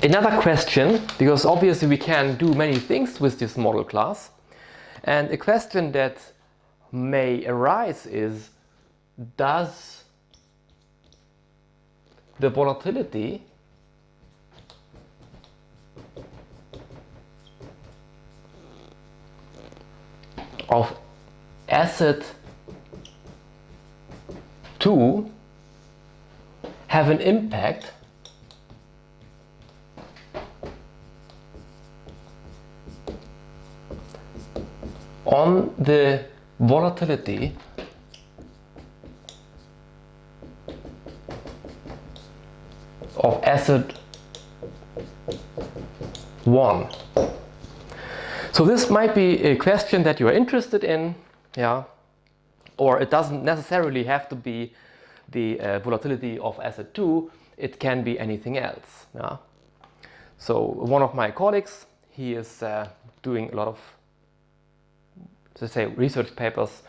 Another question, because obviously we can do many things with this model class, and a question that may arise is, does the volatility of asset 2 have an impact on the volatility of asset 1? So this might be a question that you are interested in, yeah, or it doesn't necessarily have to be the volatility of asset 2, it can be anything else. Yeah. So one of my colleagues, he is doing a lot of, let's say, research papers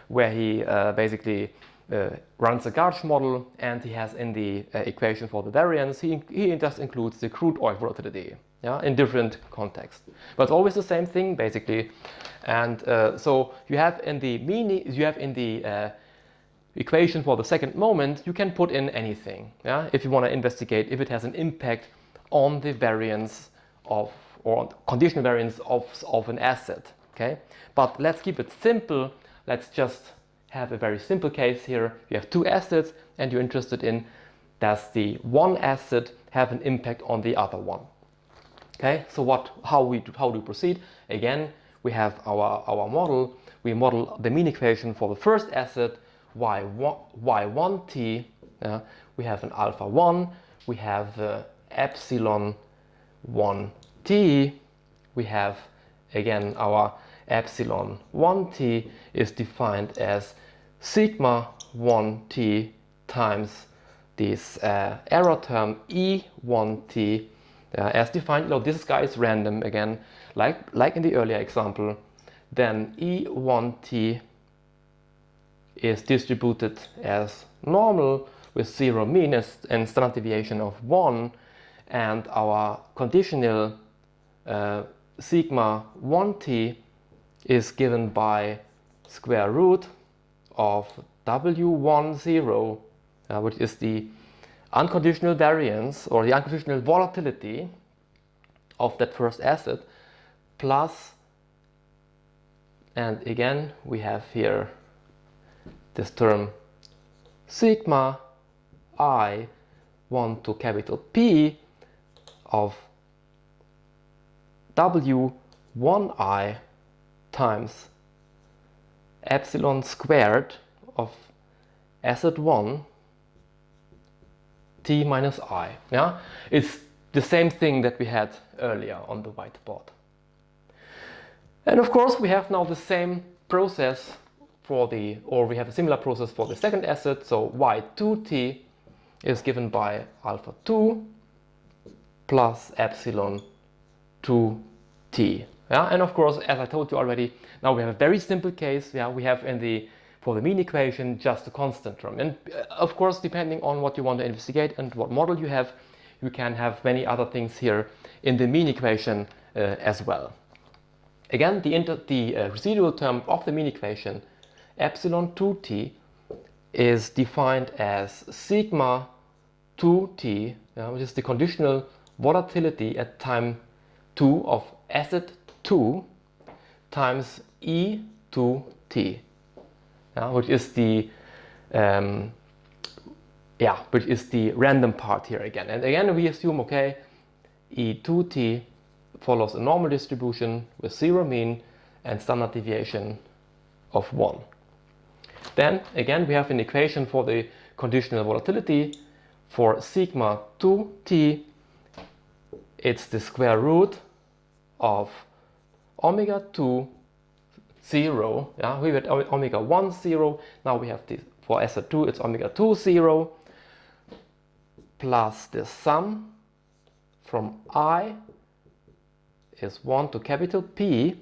where he basically runs a GARCH model, and he has in the equation for the variance, he just includes the crude oil volatility, yeah, in different contexts. But it's always the same thing basically. And so you have in the equation for the second moment, you can put in anything, yeah, if you want to investigate if it has an impact on the variance of, or conditional variance of an asset. Okay, but let's keep it simple. Let's just have a very simple case here. You have two assets and you're interested in, does the one asset have an impact on the other one? Okay, so how do we proceed? Again, we have our model. We model the mean equation for the first asset, y1t. We have an alpha 1, we have epsilon 1t, we have again our epsilon 1t is defined as sigma 1t times this error term e1t as defined. Now this guy is random again, like in the earlier example. Then e1t is distributed as normal with zero mean and standard deviation of 1, and our conditional sigma 1t is given by square root of w10, which is the unconditional variance or the unconditional volatility of that first asset, plus, and again we have here this term sigma I 1 to capital P of w1i times epsilon squared of asset 1 t minus I. Yeah, it's the same thing that we had earlier on the whiteboard. And of course we have now the same process for the, or we have a similar process for the second asset. So y2t is given by alpha 2 plus epsilon 2t. Yeah, and of course, as I told you already, now we have a very simple case. Yeah, we have for the mean equation just a constant term. And of course, depending on what you want to investigate and what model you have, you can have many other things here in the mean equation as well. Again, the residual term of the mean equation, epsilon 2t, is defined as sigma 2t, which is the conditional volatility at time 2 of asset 2 times e2t, which is the random part here again. And again we assume, okay, e2t follows a normal distribution with zero mean and standard deviation of 1. Then again we have an equation for the conditional volatility for sigma 2t. It's the square root of omega 2 0. Yeah, we had omega 1 0. Now we have this for asset 2, it's omega 2 0 plus the sum from I is 1 to capital P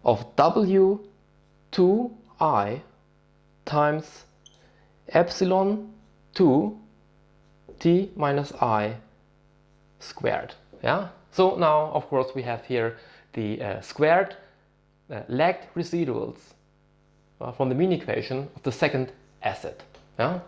of w2i times epsilon 2 t minus I squared. Yeah. So now, of course, we have here the squared lagged residuals from the mean equation of the second asset. Yeah.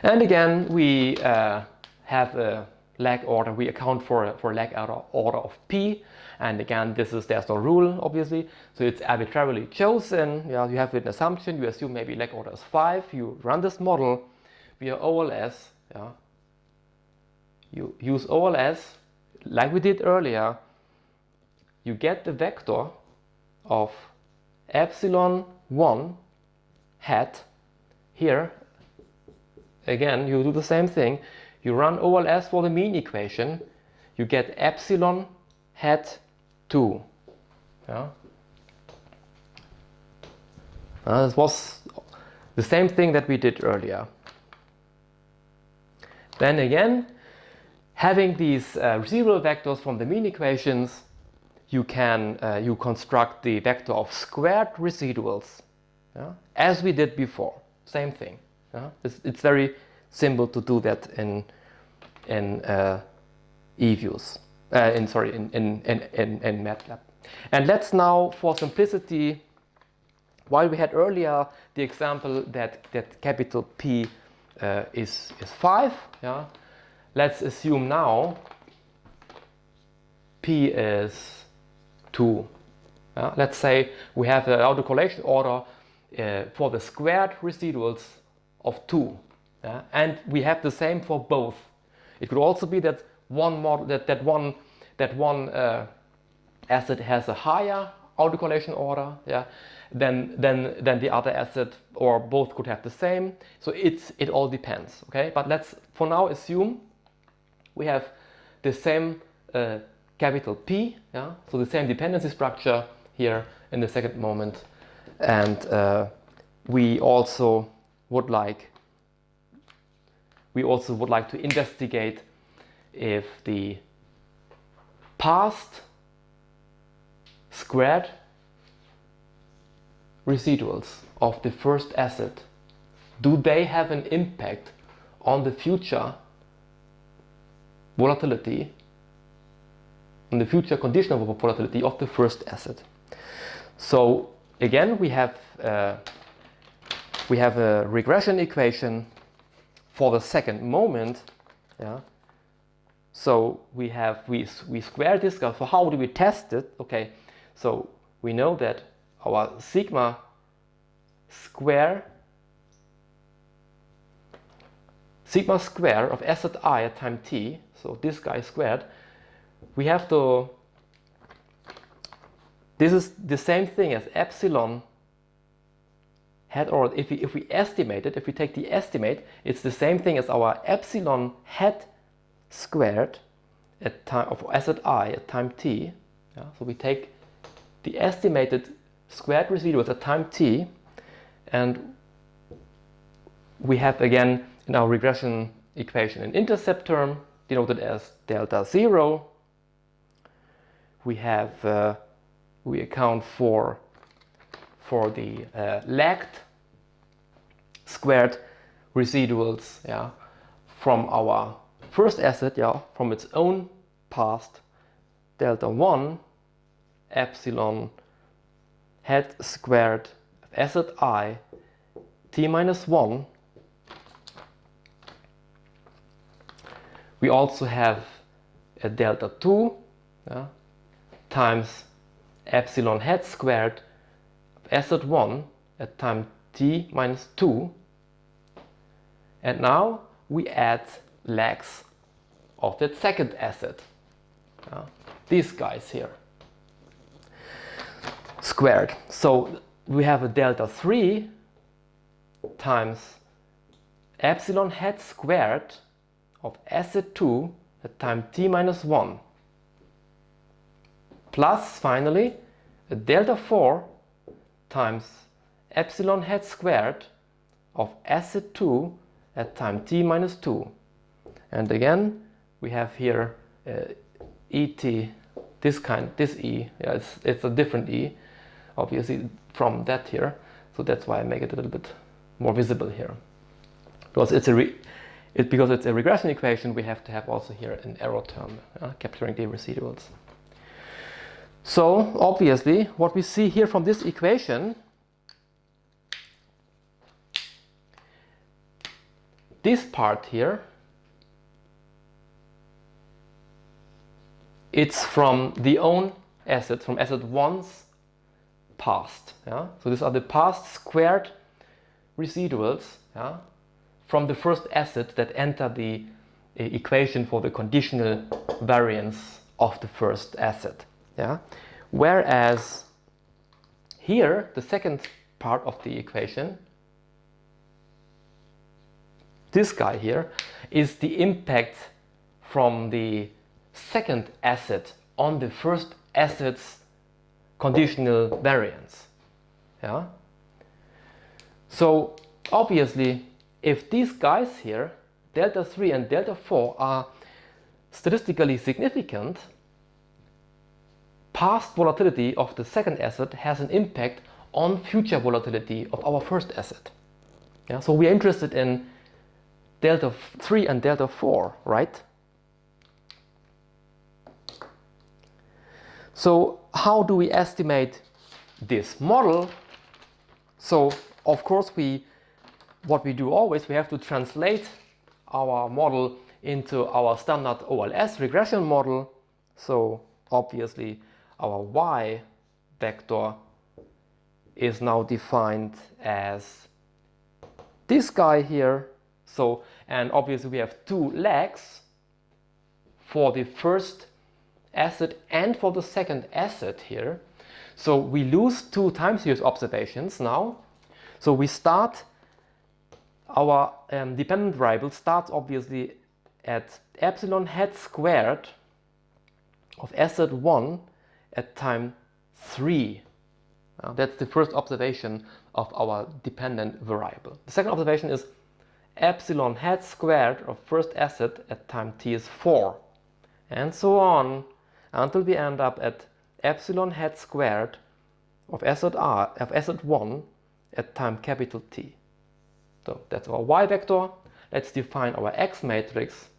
And again, we have a lag order. We account for lag order of p. And again, there's no rule, obviously, so it's arbitrarily chosen. Yeah, you have an assumption. You assume maybe lag order is 5. You run this model via OLS. Yeah. You use OLS like we did earlier. You get the vector of epsilon 1 hat here. Again, you do the same thing. You run OLS for the mean equation. You get epsilon hat 2. Yeah. This was the same thing that we did earlier. Then again, having these residual vectors from the mean equations, you can you construct the vector of squared residuals, yeah, as we did before. Same thing. Yeah. It's very simple to do that in eViews. In MATLAB. And let's now, for simplicity, while we had earlier the example that capital P is 5, yeah, let's assume now P is 2. Let's say we have the autocorrelation order for the squared residuals of 2, yeah, and we have the same for both. It could also be that one one asset has a higher autocorrelation order, yeah, than the other asset, or both could have the same. So it all depends. Okay, but let's for now assume we have the same capital P, yeah, so the same dependency structure here in the second moment, and we also would like to investigate if the past squared residuals of the first asset, do they have an impact on the future volatility, on the future condition of volatility of the first asset? So again, we have a regression equation for the second moment. Yeah. So we square this. So how do we test it? Okay. So we know that our sigma square of asset I at time t, so this guy squared, we have to, this is the same thing as epsilon hat, or if we estimate it, if we take the estimate, it's the same thing as our epsilon hat squared at time of asset I at time t. Yeah, so we take the estimated squared residuals at time t, and we have again in our regression equation an intercept term denoted as delta 0. We have we account for the lagged squared residuals, yeah, from our first asset, yeah, from its own past, delta 1 epsilon hat squared of asset I t minus 1. We also have a delta 2, yeah, times epsilon hat squared of asset 1 at time t minus 2. And now we add lags of that second asset, these guys here, squared. So we have a delta 3 times epsilon hat squared of asset 2 at time t minus 1, plus finally a delta 4 times epsilon hat squared of asset 2 at time t minus 2. And again we have here et, this e, yeah, it's a different e obviously from that here, so that's why I make it a little bit more visible here, because it's because it's a regression equation, we have to have also here an error term, capturing the residuals. So obviously what we see here from this equation, this part here, it's from the own asset, from asset 1's past. Yeah? So these are the past squared residuals, yeah, from the first asset that enter the equation for the conditional variance of the first asset. Yeah? Whereas here, the second part of the equation, this guy here, is the impact from the second asset on the first asset's conditional variance. Yeah? So obviously, if these guys here, delta 3 and delta 4, are statistically significant, past volatility of the second asset has an impact on future volatility of our first asset. Yeah? So we are interested in delta 3 and delta 4, right? So how do we estimate this model? So of course what we do always, we have to translate our model into our standard OLS regression model. So obviously our y vector is now defined as this guy here. So, and obviously we have two legs for the first asset and for the second asset here. So we lose two time series observations now. So we start, our dependent variable starts obviously at epsilon hat squared of asset 1 at time 3. That's the first observation of our dependent variable. The second observation is epsilon hat squared of first asset at time t is 4. And so on until we end up at epsilon hat squared of asset 1 at time capital T. So that's our y vector. Let's define our x matrix.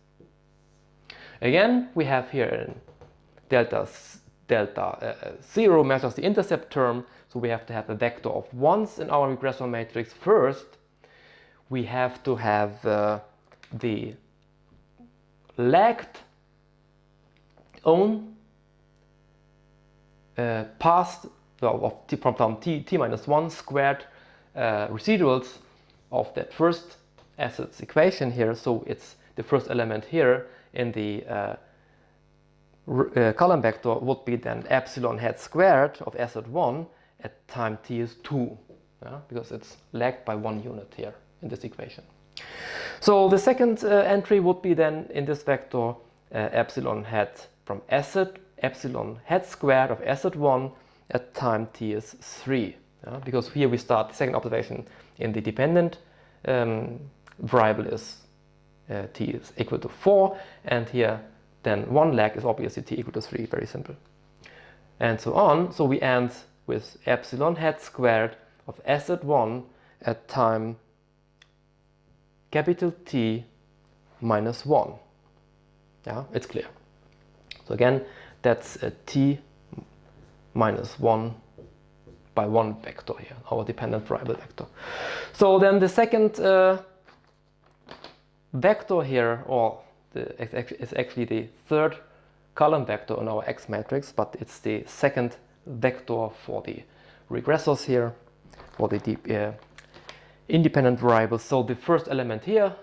Again, we have here delta 0 measures the intercept term, so we have to have a vector of 1s in our regression matrix. First, we have to have the lagged own past from t minus 1 squared residuals of that first asset's equation here. So it's the first element here in the column vector would be then epsilon hat squared of asset 1 at time t is 2, because it's lagged by 1 unit here in this equation. So the second entry would be then in this vector epsilon hat from asset epsilon hat squared of asset 1 at time t is 3, because here we start the second observation in the dependent variable is t is equal to 4, and here then one lag is obviously t equal to 3, very simple, and so on. So we end with epsilon hat squared of asset 1 at time capital T minus 1. Yeah, it's clear. So again, that's a t minus 1 by 1 vector here, our dependent variable vector. So then the second vector here, or is actually the third column vector in our X matrix, but it's the second vector for the regressors here, for the independent variables. So the first element here,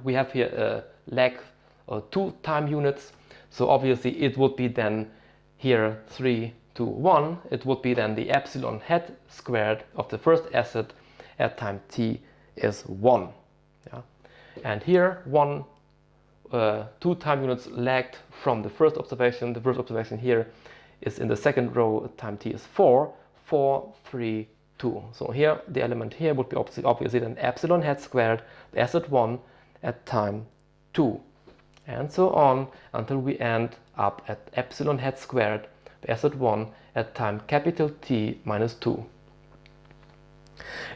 we have here a lag of 2 time units. So obviously it would be then here 3, 2, 1. It would be then the epsilon hat squared of the first asset at time t is 1. And here 2 time units lagged from the first observation. The first observation here is in the second row at time t is 4, 4, 3, 2. So here the element here would be obviously then epsilon hat squared of asset 1 at time 2. And so on until we end up at epsilon hat squared of asset 1 at time capital T minus 2.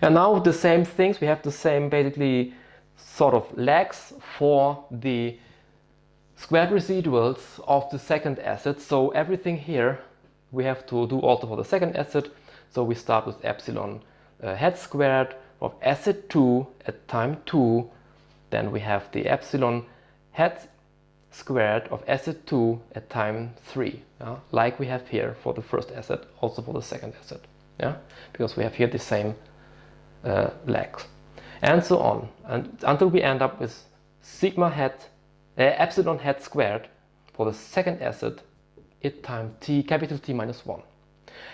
And now the same things, we have the same basically sort of legs for the squared residuals of the second asset. So everything here we have to do also for the second asset. So we start with epsilon head squared of asset 2 at time 2. Then we have the epsilon head squared of asset 2 at time 3, like we have here for the first asset, also for the second asset, because we have here the same legs, and so on, and until we end up with sigma head epsilon head squared for the second asset at time t, capital T minus 1.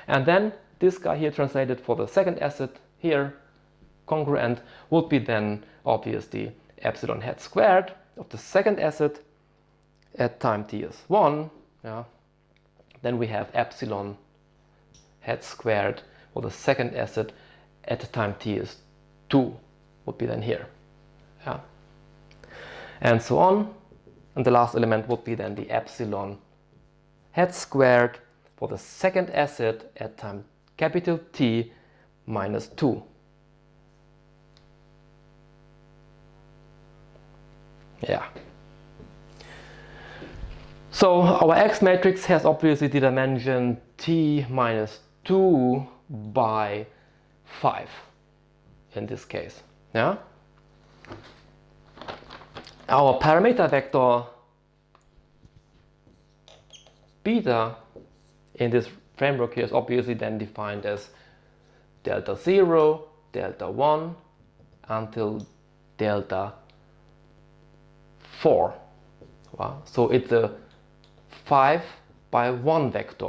And then this guy here translated for the second asset here, congruent, would be then obviously epsilon head squared of the second asset at time t is 1. Then we have epsilon head squared for the second asset at the time t is 2, would be then here. And so on. And the last element would be then the epsilon head squared for the second asset at time capital T minus 2. So our X matrix has obviously the dimension T minus 2 by 5 in this case. Our parameter vector beta in this framework here is obviously then defined as delta 0, delta 1 until delta 4. So it's a 5 by 1 vector.